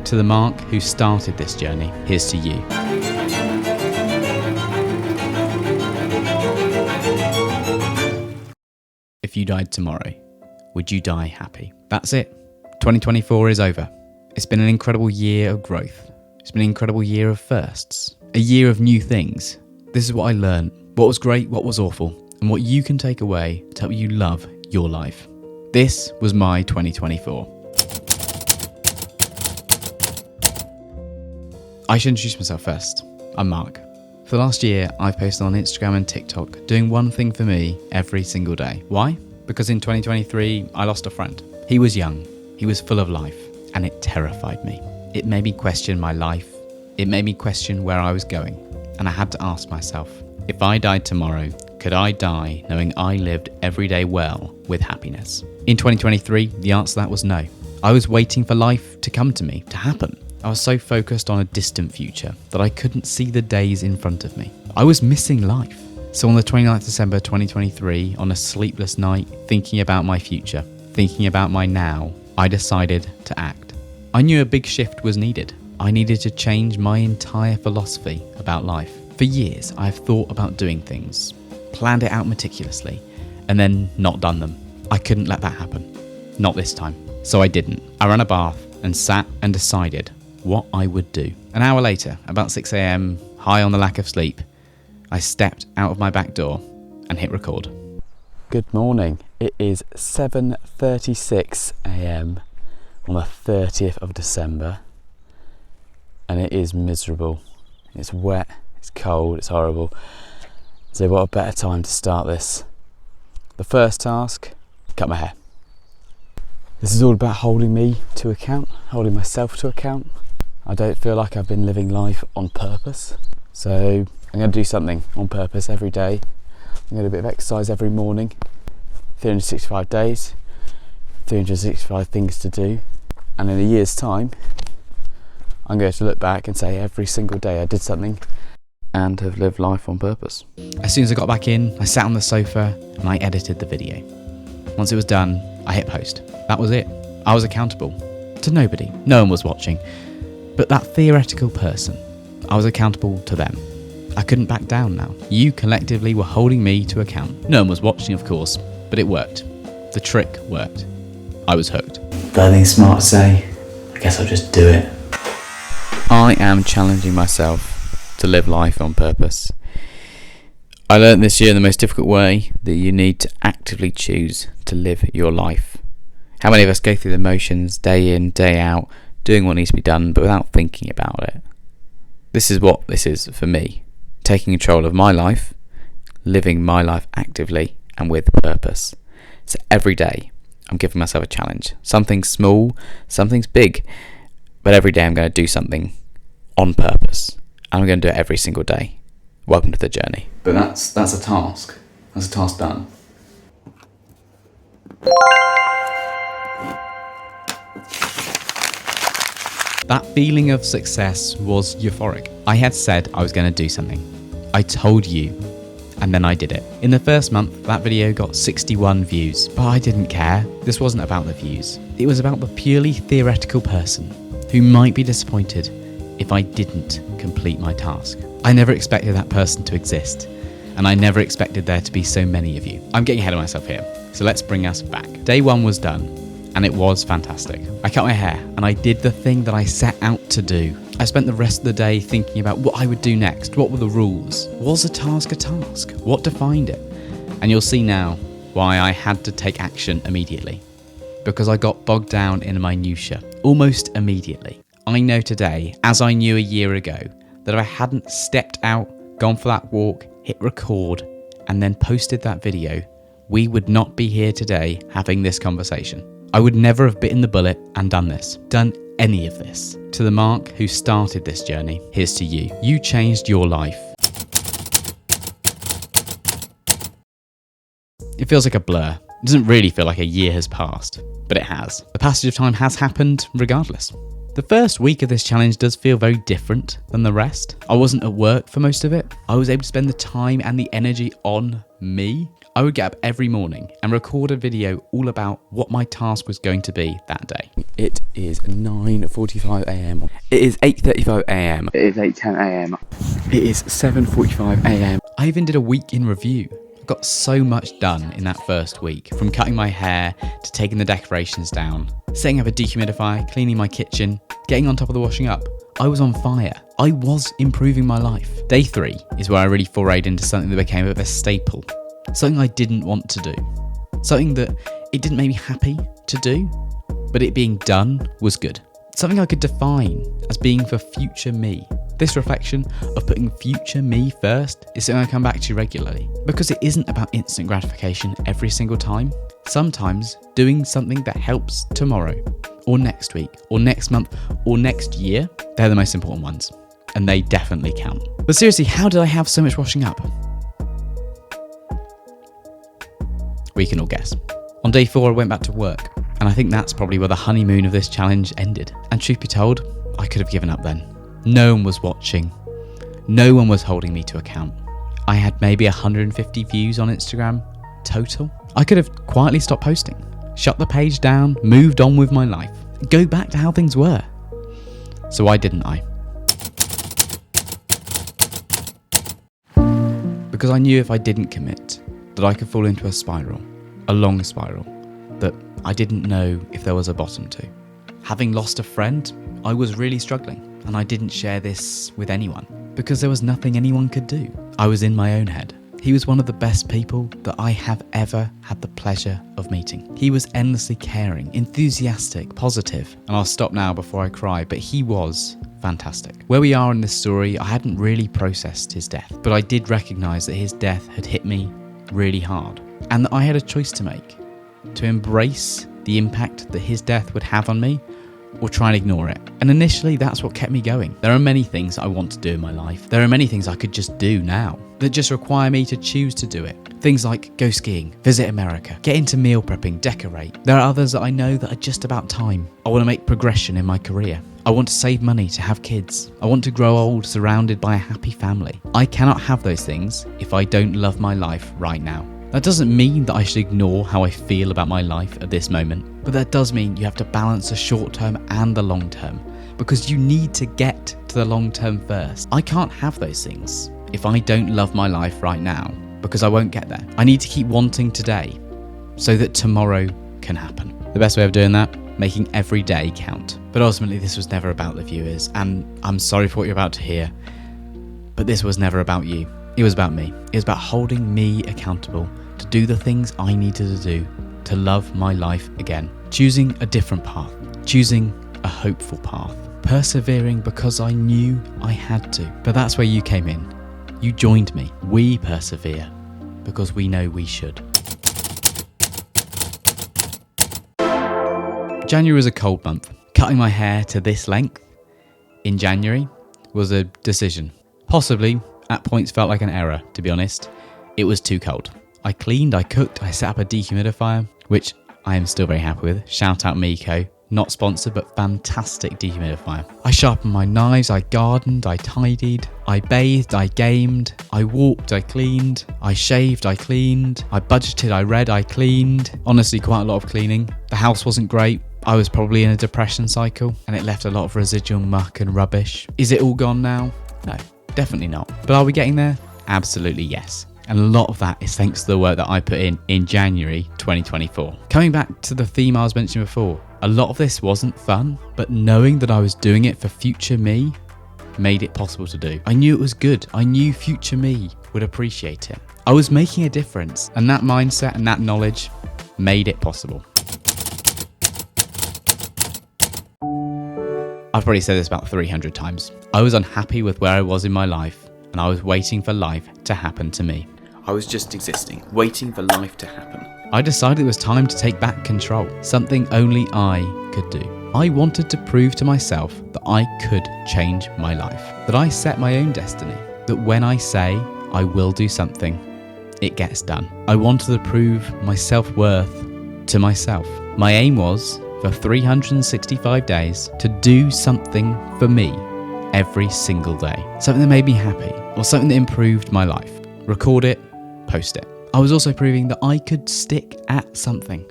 To the Mark who started this journey, here's to you. If you died tomorrow, would you die happy? That's it. 2024 is over. It's been an incredible year of growth. It's been an incredible year of firsts. A year of new things. This is what I learned. What was great, what was awful, and what you can take away to help you love your life. This was my 2024. I should introduce myself first. I'm Mark. For the last year, I've posted on Instagram and TikTok doing one thing for me every single day. Why? Because in 2023, I lost a friend. He was young, he was full of life, and it terrified me. It made me question my life. It made me question where I was going. And I had to ask myself, if I died tomorrow, could I die knowing I lived every day well with happiness? In 2023, the answer to that was no. I was waiting for life to come to me, to happen. I was so focused on a distant future that I couldn't see the days in front of me. I was missing life. So on the 29th of December 2023, on a sleepless night, thinking about my future, thinking about my now, I decided to act. I knew a big shift was needed. I needed to change my entire philosophy about life. For years, I've thought about doing things, planned it out meticulously, and then not done them. I couldn't let that happen. Not this time. So I didn't. I ran a bath and sat and decided what I would do. An hour later, about 6 a.m, high on the lack of sleep, I stepped out of my back door and hit record. Good morning. It is 7:36 a.m. on the 30th of December, and it is miserable. It's wet, it's cold, it's horrible. So what a better time to start this. The first task, cut my hair. This is all about holding me to account, holding myself to account. I don't feel like I've been living life on purpose. So I'm going to do something on purpose every day. I'm going to do a bit of exercise every morning. 365 days, 365 things to do. And in a year's time, I'm going to look back and say every single day I did something and have lived life on purpose. As soon as I got back in, I sat on the sofa and I edited the video. Once it was done, I hit post. That was it. I was accountable to nobody. No one was watching. But that theoretical person, I was accountable to them. I couldn't back down now. You collectively were holding me to account. No one was watching, of course, but it worked. The trick worked. I was hooked. But I think it's smart to say, I guess I'll just do it. I am challenging myself to live life on purpose. I learned this year in the most difficult way that you need to actively choose to live your life. How many of us go through the motions day in, day out, doing what needs to be done, but without thinking about it? This is what this is for me. Taking control of my life, living my life actively and with purpose. So every day, I'm giving myself a challenge. Something's small, something's big, but every day I'm going to do something on purpose. And I'm going to do it every single day. Welcome to the journey. But that's a task. That's a task done. That feeling of success was euphoric. I had said I was going to do something. I told you, and then I did it. In the first month, that video got 61 views, but I didn't care. This wasn't about the views. It was about the purely theoretical person who might be disappointed if I didn't complete my task. I never expected that person to exist, and I never expected there to be so many of you. I'm getting ahead of myself here, so let's bring us back. Day one was done. And it was fantastic. I cut my hair and I did the thing that I set out to do. I spent the rest of the day thinking about what I would do next. What were the rules? Was a task a task? What defined it? And you'll see now why I had to take action immediately. Because I got bogged down in minutiae almost immediately. I know today, as I knew a year ago, that if I hadn't stepped out, gone for that walk, hit record, and then posted that video, we would not be here today having this conversation. I would never have bitten the bullet and done any of this. To the Mark who started this journey, here's to you. You changed your life. It feels like a blur. It doesn't really feel like a year has passed, but it has. The passage of time has happened regardless. The first week of this challenge does feel very different than the rest. I wasn't at work for most of it. I was able to spend the time and the energy on me. I would get up every morning and record a video all about what my task was going to be that day. It is 9:45am. It is 8:35am. It is 8:10am. It is 7:45am. I even did a week in review. I got so much done in that first week, from cutting my hair to taking the decorations down, setting up a dehumidifier, cleaning my kitchen, getting on top of the washing up. I was on fire. I was improving my life. Day 3 is where I really forayed into something that became a bit of a staple. Something I didn't want to do. Something that it didn't make me happy to do, but it being done was good. Something I could define as being for future me. This reflection of putting future me first is something I come back to regularly, because it isn't about instant gratification every single time. Sometimes doing something that helps tomorrow, or next week, or next month, or next year, they're the most important ones, and they definitely count. But seriously, how did I have so much washing up? We can all guess. On day 4, I went back to work, and I think that's probably where the honeymoon of this challenge ended. And truth be told, I could have given up then. No one was watching. No one was holding me to account. I had maybe 150 views on Instagram total. I could have quietly stopped posting, shut the page down, moved on with my life, go back to how things were. So why didn't I? Because I knew if I didn't commit, that I could fall into a spiral, a long spiral, that I didn't know if there was a bottom to. Having lost a friend, I was really struggling, and I didn't share this with anyone, because there was nothing anyone could do. I was in my own head. He was one of the best people that I have ever had the pleasure of meeting. He was endlessly caring, enthusiastic, positive, and I'll stop now before I cry, but he was fantastic. Where we are in this story, I hadn't really processed his death, but I did recognise that his death had hit me really hard, and that I had a choice to make: to embrace the impact that his death would have on me, or try and ignore it. And initially, that's what kept me going. There are many things I want to do in my life. There are many things I could just do now that just require me to choose to do it. Things like go skiing, visit America, get into meal prepping, decorate. There are others that I know that are just about time. I want to make progression in my career. I want to save money to have kids. I want to grow old surrounded by a happy family. I cannot have those things if I don't love my life right now. That doesn't mean that I should ignore how I feel about my life at this moment, but that does mean you have to balance the short term and the long term, because you need to get to the long term first. I can't have those things if I don't love my life right now, because I won't get there. I need to keep wanting today so that tomorrow can happen. The best way of doing that? Making every day count. But ultimately, this was never about the viewers, and I'm sorry for what you're about to hear, but this was never about you. It was about me. It was about holding me accountable to do the things I needed to do to love my life again. Choosing a different path. Choosing a hopeful path. Persevering because I knew I had to. But that's where you came in. You joined me. We persevere because we know we should. January was a cold month. Cutting my hair to this length in January was a decision. Possibly, at points felt like an error, to be honest. It was too cold. I cleaned, I cooked, I set up a dehumidifier, which I am still very happy with. Shout out Miko. Not sponsored, but fantastic dehumidifier. I sharpened my knives, I gardened, I tidied, I bathed, I gamed, I walked, I cleaned, I shaved, I cleaned, I budgeted, I read, I cleaned. Honestly, quite a lot of cleaning. The house wasn't great. I was probably in a depression cycle, and it left a lot of residual muck and rubbish. Is it all gone now? No, definitely not. But are we getting there? Absolutely yes. And a lot of that is thanks to the work that I put in January 2024. Coming back to the theme I was mentioning before, a lot of this wasn't fun, but knowing that I was doing it for future me made it possible to do. I knew it was good. I knew future me would appreciate it. I was making a difference, and that mindset and that knowledge made it possible. I've probably said this about 300 times. I was unhappy with where I was in my life, and I was waiting for life to happen to me. I was just existing, waiting for life to happen. I decided it was time to take back control, something only I could do. I wanted to prove to myself that I could change my life, that I set my own destiny, that when I say I will do something, it gets done. I wanted to prove my self-worth to myself. My aim was, for 365 days, to do something for me every single day. Something that made me happy, or something that improved my life. Record it, post it. I was also proving that I could stick at something.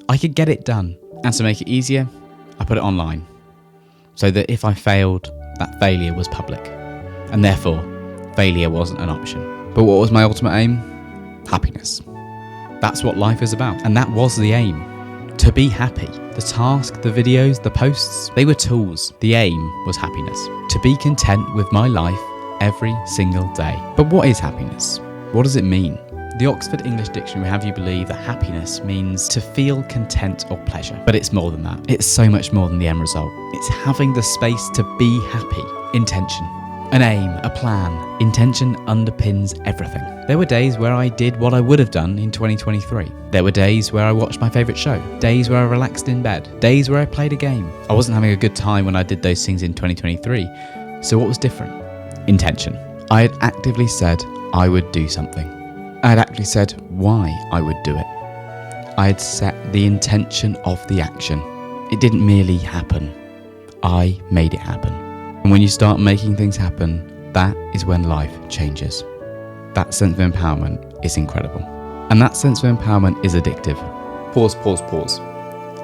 I could get it done. And to make it easier, I put it online. So that if I failed, that failure was public. And therefore, failure wasn't an option. But what was my ultimate aim? Happiness. That's what life is about. And that was the aim. To be happy. The task, the videos, the posts, they were tools. The aim was happiness. To be content with my life every single day. But what is happiness? What does it mean? The Oxford English Dictionary will have you believe that happiness means to feel content or pleasure. But it's more than that. It's so much more than the end result. It's having the space to be happy. Intention. An aim, a plan. Intention underpins everything. There were days where I did what I would have done in 2023. There were days where I watched my favourite show. Days where I relaxed in bed. Days where I played a game. I wasn't having a good time when I did those things in 2023. So what was different? Intention. I had actively said I would do something. I had actually said why I would do it. I had set the intention of the action. It didn't merely happen. I made it happen. And when you start making things happen, that is when life changes. That sense of empowerment is incredible. And that sense of empowerment is addictive. Pause.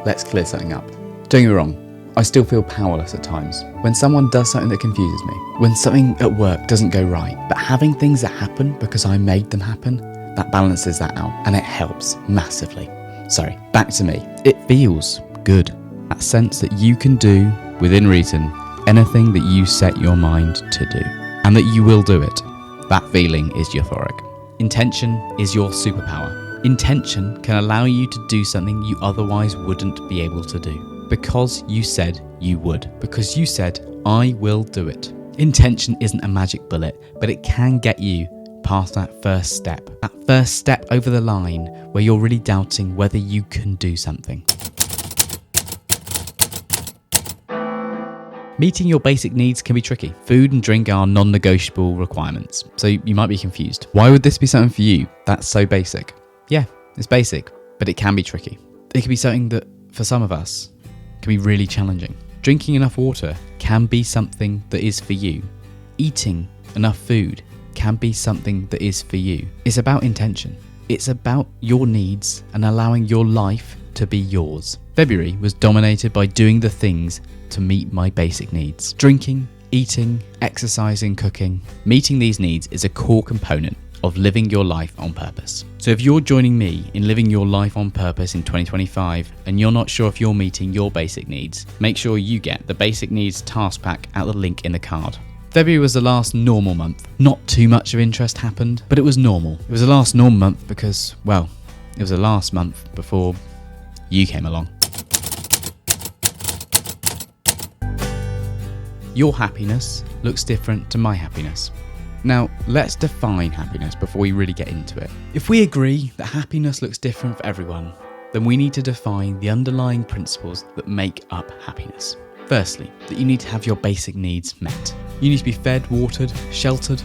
Let's clear something up. Don't get me wrong, I still feel powerless at times. When someone does something that confuses me, when something at work doesn't go right, but having things that happen because I made them happen, that balances that out and it helps massively. Sorry, back to me. It feels good. That sense that you can do, within reason, anything that you set your mind to do, and that you will do it. That feeling is euphoric. Intention is your superpower. Intention can allow you to do something you otherwise wouldn't be able to do. Because you said you would. Because you said, I will do it. Intention isn't a magic bullet, but it can get you past that first step. That first step over the line where you're really doubting whether you can do something. Meeting your basic needs can be tricky. Food and drink are non-negotiable requirements. So you might be confused. Why would this be something for you that's so basic? Yeah, it's basic, but it can be tricky. It can be something that, for some of us, can be really challenging. Drinking enough water can be something that is for you. Eating enough food can be something that is for you. It's about intention. It's about your needs and allowing your life to be yours. February was dominated by doing the things to meet my basic needs. Drinking, eating, exercising, cooking. Meeting these needs is a core component of living your life on purpose. So if you're joining me in living your life on purpose in 2025 and you're not sure if you're meeting your basic needs, make sure you get the basic needs task pack at the link in the card. February was the last normal month. Not too much of interest happened, but it was normal. It was the last normal month because, well, it was the last month before you came along. Your happiness looks different to my happiness. Now, let's define happiness before we really get into it. If we agree that happiness looks different for everyone, then we need to define the underlying principles that make up happiness. Firstly, that you need to have your basic needs met. You need to be fed, watered, sheltered,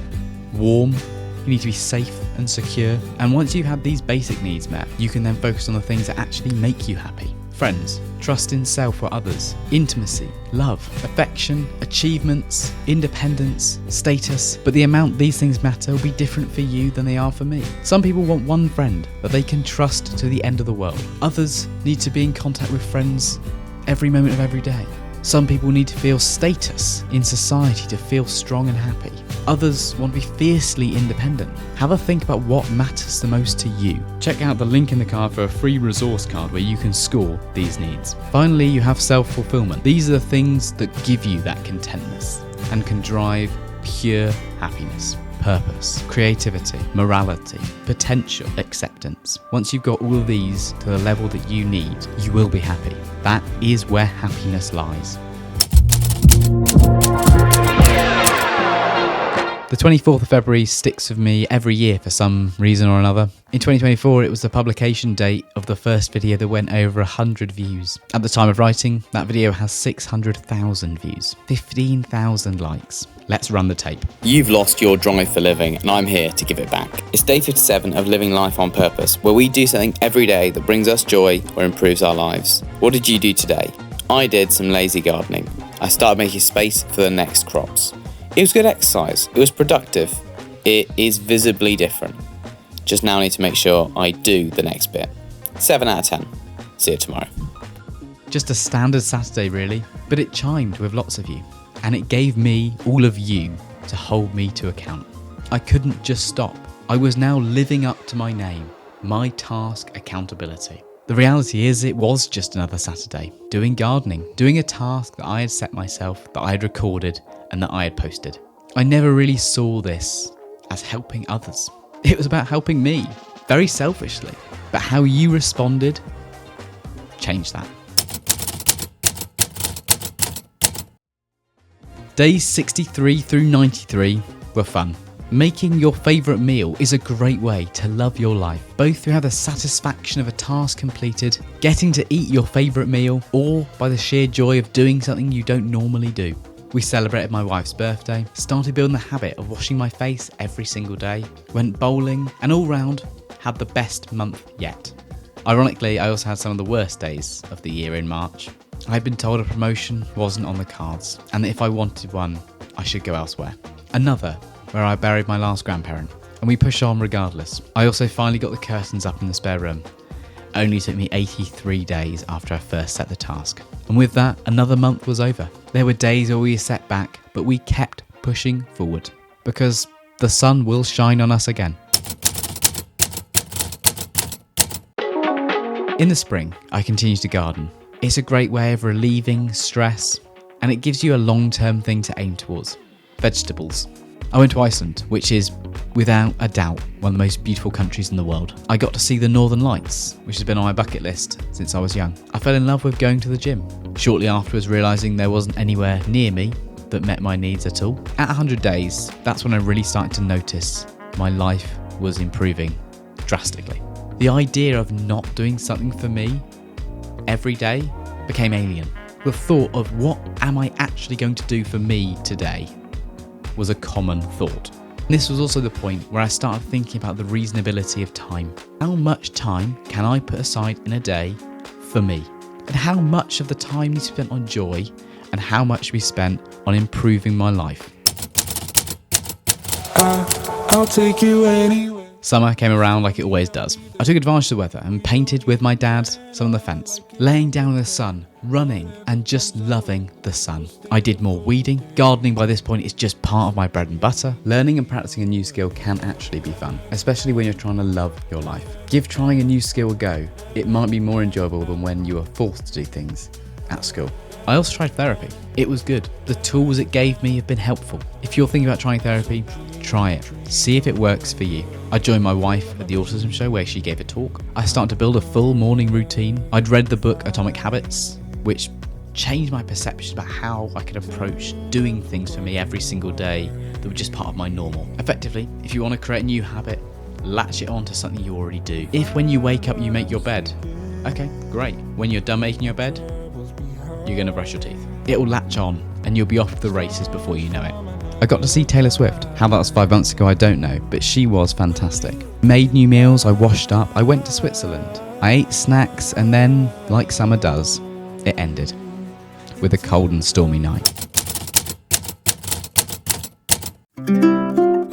warm. You need to be safe and secure. And once you've had these basic needs met, you can then focus on the things that actually make you happy. Friends, trust in self or others, intimacy, love, affection, achievements, independence, status. But the amount these things matter will be different for you than they are for me. Some people want one friend that they can trust to the end of the world. Others need to be in contact with friends every moment of every day. Some people need to feel status in society to feel strong and happy. Others want to be fiercely independent. Have a think about what matters the most to you. Check out the link in the card for a free resource card where you can score these needs. Finally, you have self-fulfillment. These are the things that give you that contentness and can drive pure happiness. Purpose, creativity, morality, potential, acceptance. Once you've got all of these to the level that you need, you will be happy. That is where happiness lies. The 24th of February sticks with me every year for some reason or another. In 2024, it was the publication date of the first video that went over 100 views. At the time of writing, that video has 600,000 views, 15,000 likes. Let's run the tape. You've lost your drive for living, and I'm here to give it back. It's day 57 of Living Life on Purpose, where we do something every day that brings us joy or improves our lives. What did you do today? I did some lazy gardening. I started making space for the next crops. It was good exercise. It was productive. It is visibly different. Just now need to make sure I do the next bit. 7 out of 10. See you tomorrow. Just a standard Saturday really, but it chimed with lots of you. And it gave me, all of you, to hold me to account. I couldn't just stop. I was now living up to my name, my task accountability. The reality is it was just another Saturday, doing gardening, doing a task that I had set myself, that I had recorded and that I had posted. I never really saw this as helping others. It was about helping me, very selfishly. But how you responded changed that. Days 63 through 93 were fun. Making your favourite meal is a great way to love your life, both through the satisfaction of a task completed, getting to eat your favourite meal, or by the sheer joy of doing something you don't normally do. We celebrated my wife's birthday, started building the habit of washing my face every single day, went bowling, and all round had the best month yet. Ironically, I also had some of the worst days of the year in March. I had been told a promotion wasn't on the cards, and that if I wanted one, I should go elsewhere. Another where I buried my last grandparent, and we push on regardless. I also finally got the curtains up in the spare room. It only took me 83 days after I first set the task. And with that, another month was over. There were days where we were set back, but we kept pushing forward, because the sun will shine on us again. In the spring, I continue to garden. It's a great way of relieving stress, and it gives you a long-term thing to aim towards. Vegetables. I went to Iceland, which is, without a doubt, one of the most beautiful countries in the world. I got to see the Northern Lights, which has been on my bucket list since I was young. I fell in love with going to the gym. Shortly afterwards, realising there wasn't anywhere near me that met my needs at all. At 100 days, that's when I really started to notice my life was improving drastically. The idea of not doing something for me every day became alien. The thought of what am I actually going to do for me today was a common thought. And this was also the point where I started thinking about the reasonability of time. How much time can I put aside in a day for me? And how much of the time needs to be spent on joy and how much should be spent on improving my life? I'll take you anywhere. Summer came around like it always does. I took advantage of the weather and painted with my dad some of the fence, laying down in the sun, running and just loving the sun. I did more weeding. Gardening by this point is just part of my bread and butter. Learning and practicing a new skill can actually be fun, especially when you're trying to love your life. Give trying a new skill a go. It might be more enjoyable than when you are forced to do things at school. I also tried therapy. It was good. The tools it gave me have been helpful. If you're thinking about trying therapy, try it. See if it works for you. I joined my wife at the autism show where she gave a talk. I started to build a full morning routine. I'd read the book Atomic Habits, which changed my perception about how I could approach doing things for me every single day that were just part of my normal. Effectively, if you want to create a new habit, latch it onto something you already do. If when you wake up you make your bed, okay, great. When you're done making your bed, you're going to brush your teeth. It'll latch on and you'll be off to the races before you know it. I got to see Taylor Swift. How that was 5 months ago, I don't know, but she was fantastic. Made new meals, I washed up, I went to Switzerland. I ate snacks and then, like summer does, it ended with a cold and stormy night.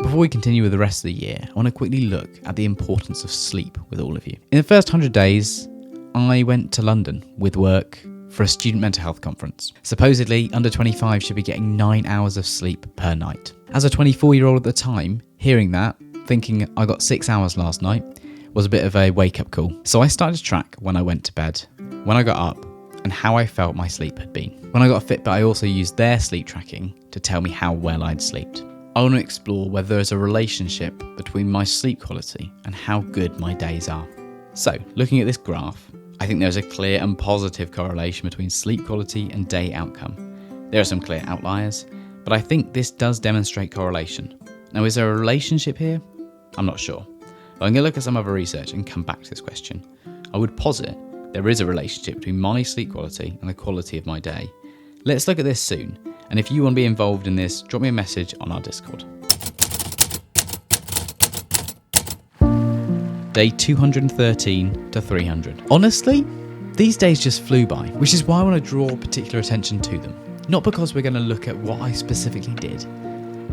Before we continue with the rest of the year, I want to quickly look at the importance of sleep with all of you. In the first 100 days, I went to London with work for a student mental health conference. Supposedly, under 25 should be getting 9 hours of sleep per night. As a 24-year-old at the time, hearing that, thinking I got 6 hours last night, was a bit of a wake-up call. So I started to track when I went to bed, when I got up, and how I felt my sleep had been. When I got a Fitbit, I also used their sleep tracking to tell me how well I'd slept. I want to explore whether there is a relationship between my sleep quality and how good my days are. So, looking at this graph, I think there's a clear and positive correlation between sleep quality and day outcome. There are some clear outliers, but I think this does demonstrate correlation. Now, is there a relationship here? I'm not sure. But I'm going to look at some other research and come back to this question. I would posit there is a relationship between my sleep quality and the quality of my day. Let's look at this soon, and if you want to be involved in this, drop me a message on our Discord. Day 213 to 300. Honestly, these days just flew by, which is why I want to draw particular attention to them. Not because we're going to look at what I specifically did,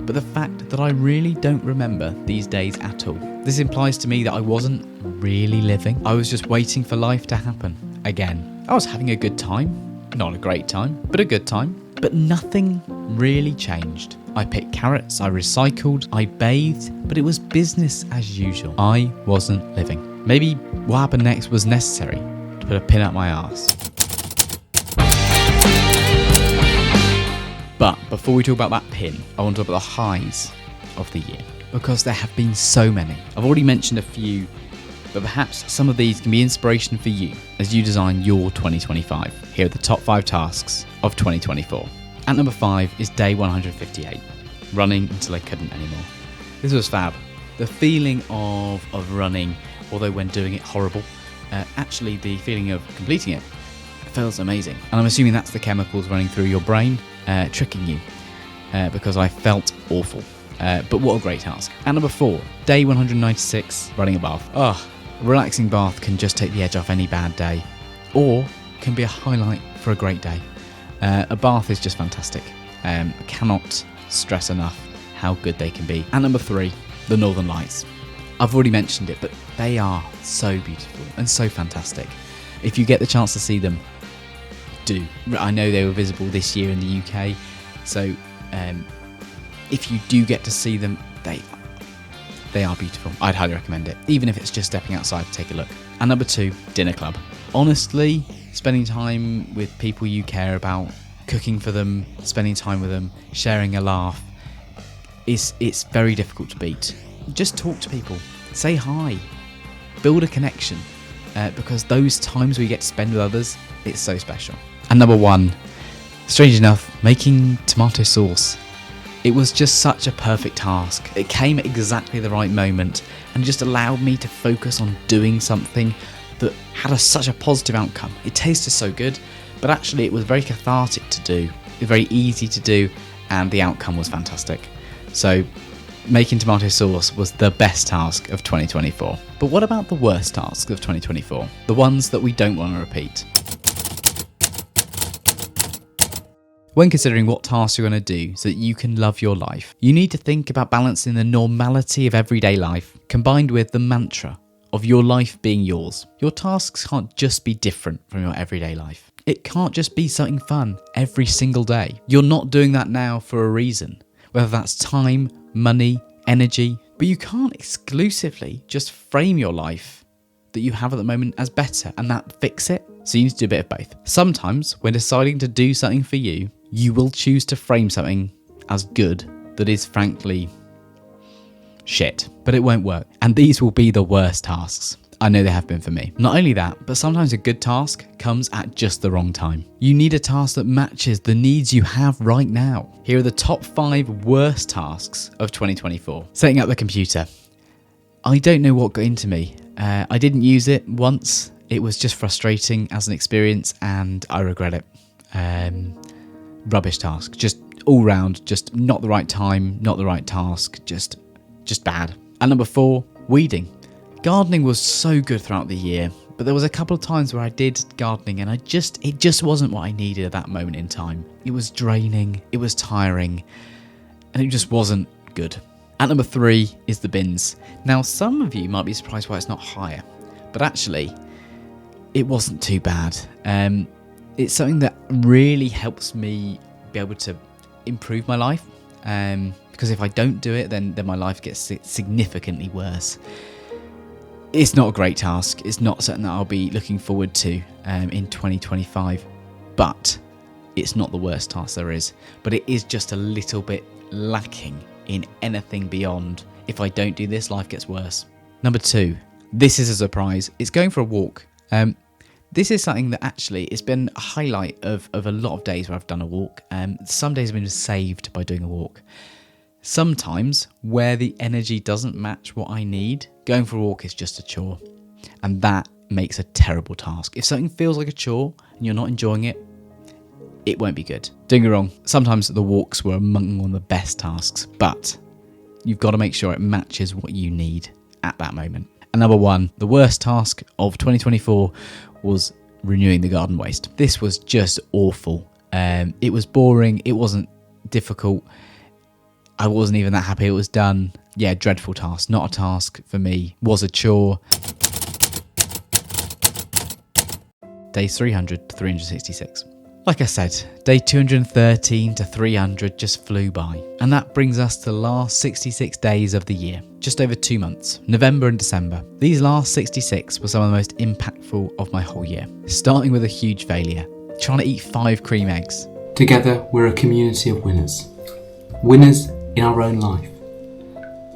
but the fact that I really don't remember these days at all. This implies to me that I wasn't really living. I was just waiting for life to happen again. I was having a good time. Not a great time, but a good time. But nothing really changed. I picked carrots, I recycled, I bathed, but it was business as usual. I wasn't living. Maybe what happened next was necessary to put a pin up my arse. But before we talk about that pin, I want to talk about the highs of the year, because there have been so many. I've already mentioned a few, but perhaps some of these can be inspiration for you as you design your 2025. Here are the top 5 tasks of 2024. At number 5 is day 158, running until I couldn't anymore. This was fab. The feeling of running, although when doing it horrible, actually the feeling of completing it feels amazing. And I'm assuming that's the chemicals running through your brain, tricking you, because I felt awful. But what a great task. At number 4, day 196, running a bath. A relaxing bath can just take the edge off any bad day, or can be a highlight for a great day. A bath is just fantastic. I cannot stress enough how good they can be. At number 3, the Northern Lights. I've already mentioned it, but they are so beautiful and so fantastic. If you get the chance to see them, do. I know they were visible this year in the UK, so if you do get to see them, they are beautiful. I'd highly recommend it, even if it's just stepping outside to take a look. And number 2, dinner club. Honestly, spending time with people you care about, cooking for them, spending time with them, sharing a laugh, it's very difficult to beat. Just talk to people, say hi, build a connection, because those times we get to spend with others, it's so special. And number 1, strange enough, making tomato sauce. It was just such a perfect task. It came at exactly the right moment and just allowed me to focus on doing something that had such a positive outcome. It tasted so good, but actually it was very cathartic to do, very easy to do, and the outcome was fantastic. So making tomato sauce was the best task of 2024. But what about the worst tasks of 2024? The ones that we don't want to repeat. When considering what tasks you're going to do so that you can love your life, you need to think about balancing the normality of everyday life combined with the mantra of your life being yours. Your tasks can't just be different from your everyday life. It can't just be something fun every single day. You're not doing that now for a reason, whether that's time, money, energy, but you can't exclusively just frame your life that you have at the moment as better and that fix it. So you need to do a bit of both. Sometimes when deciding to do something for you, you will choose to frame something as good that is frankly shit, but it won't work. And these will be the worst tasks. I know they have been for me. Not only that, but sometimes a good task comes at just the wrong time. You need a task that matches the needs you have right now. Here are the top 5 worst tasks of 2024. Setting up the computer. I don't know what got into me. I didn't use it once. It was just frustrating as an experience and I regret it. Rubbish task. Just all round, just not the right time, not the right task, just bad. And number 4, weeding. Gardening was so good throughout the year, but there was a couple of times where I did gardening and it just wasn't what I needed at that moment in time. It was draining, it was tiring, and it just wasn't good. At number 3 is the bins. Now, some of you might be surprised why it's not higher, but actually, it wasn't too bad. It's something that really helps me be able to improve my life, because if I don't do it, then my life gets significantly worse. It's not a great task. It's not something that I'll be looking forward to in 2025, but it's not the worst task there is. But it is just a little bit lacking in anything beyond, if I don't do this, life gets worse. Number 2, this is a surprise. It's going for a walk. This is something that actually it's been a highlight of a lot of days where I've done a walk. Some days have been saved by doing a walk. Sometimes where the energy doesn't match what I need, going for a walk is just a chore. And that makes a terrible task. If something feels like a chore and you're not enjoying it, it won't be good. Don't get me wrong, sometimes the walks were among one of the best tasks, but you've got to make sure it matches what you need at that moment. And number 1, the worst task of 2024 was renewing the garden waste. This was just awful. It was boring. It wasn't difficult. I wasn't even that happy it was done. Yeah, dreadful task. Not a task for me. Was a chore. Days 300 to 366. Like I said, day 213 to 300 just flew by. And that brings us to the last 66 days of the year. Just over 2 months, November and December. These last 66 were some of the most impactful of my whole year. Starting with a huge failure, trying to eat 5 cream eggs. Together, we're a community of winners. Winners in our own life,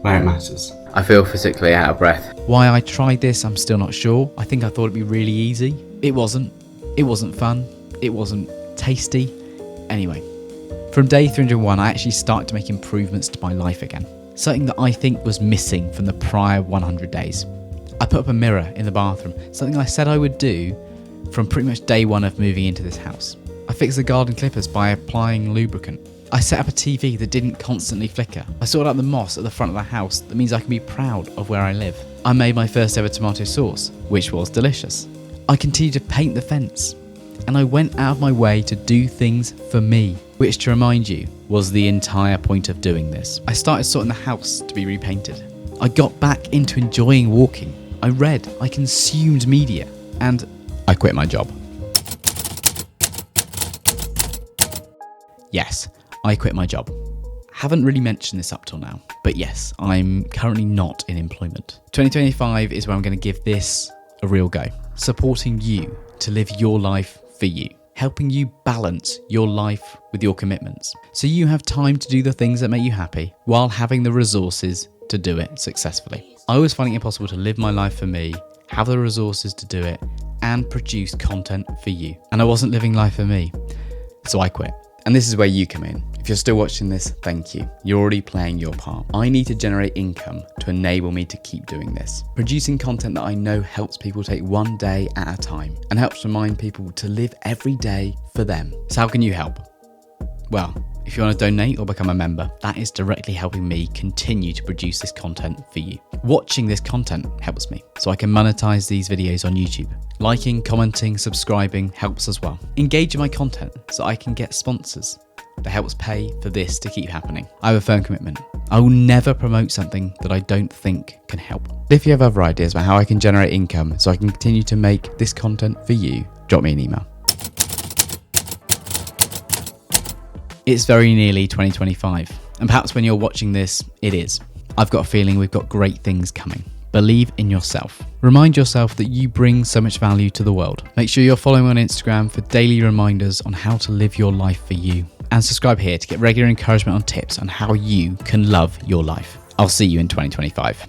where it matters. I feel physically out of breath. Why I tried this, I'm still not sure. I think I thought it'd be really easy. It wasn't. It wasn't fun. It wasn't tasty. Anyway, from day 301, I actually started to make improvements to my life again. Something that I think was missing from the prior 100 days. I put up a mirror in the bathroom, something I said I would do from pretty much day 1 of moving into this house. I fixed the garden clippers by applying lubricant. I set up a TV that didn't constantly flicker. I sorted out the moss at the front of the house. That means I can be proud of where I live. I made my first ever tomato sauce, which was delicious. I continued to paint the fence. And I went out of my way to do things for me, which, to remind you, was the entire point of doing this. I started sorting the house to be repainted. I got back into enjoying walking. I read, I consumed media, and I quit my job. Yes, I quit my job. Haven't really mentioned this up till now, but yes, I'm currently not in employment. 2025 is where I'm going to give this a real go, supporting you to live your life for you, helping you balance your life with your commitments, so you have time to do the things that make you happy while having the resources to do it successfully. I was finding it possible to live my life for me, have the resources to do it, and produce content for you. And I wasn't living life for me, so I quit. And this is where you come in. If you're still watching this, thank you. You're already playing your part. I need to generate income to enable me to keep doing this. Producing content that I know helps people take one day at a time and helps remind people to live every day for them. So how can you help? Well, if you want to donate or become a member, that is directly helping me continue to produce this content for you. Watching this content helps me, so I can monetize these videos on YouTube. Liking, commenting, subscribing helps as well. Engage in my content so I can get sponsors. That helps pay for this to keep happening. I have a firm commitment. I will never promote something that I don't think can help. If you have other ideas about how I can generate income so I can continue to make this content for you, drop me an email. It's very nearly 2025, and perhaps when you're watching this, it is. I've got a feeling we've got great things coming. Believe in yourself. Remind yourself that you bring so much value to the world. Make sure you're following me on Instagram for daily reminders on how to live your life for you. And subscribe here to get regular encouragement on tips on how you can love your life. I'll see you in 2025.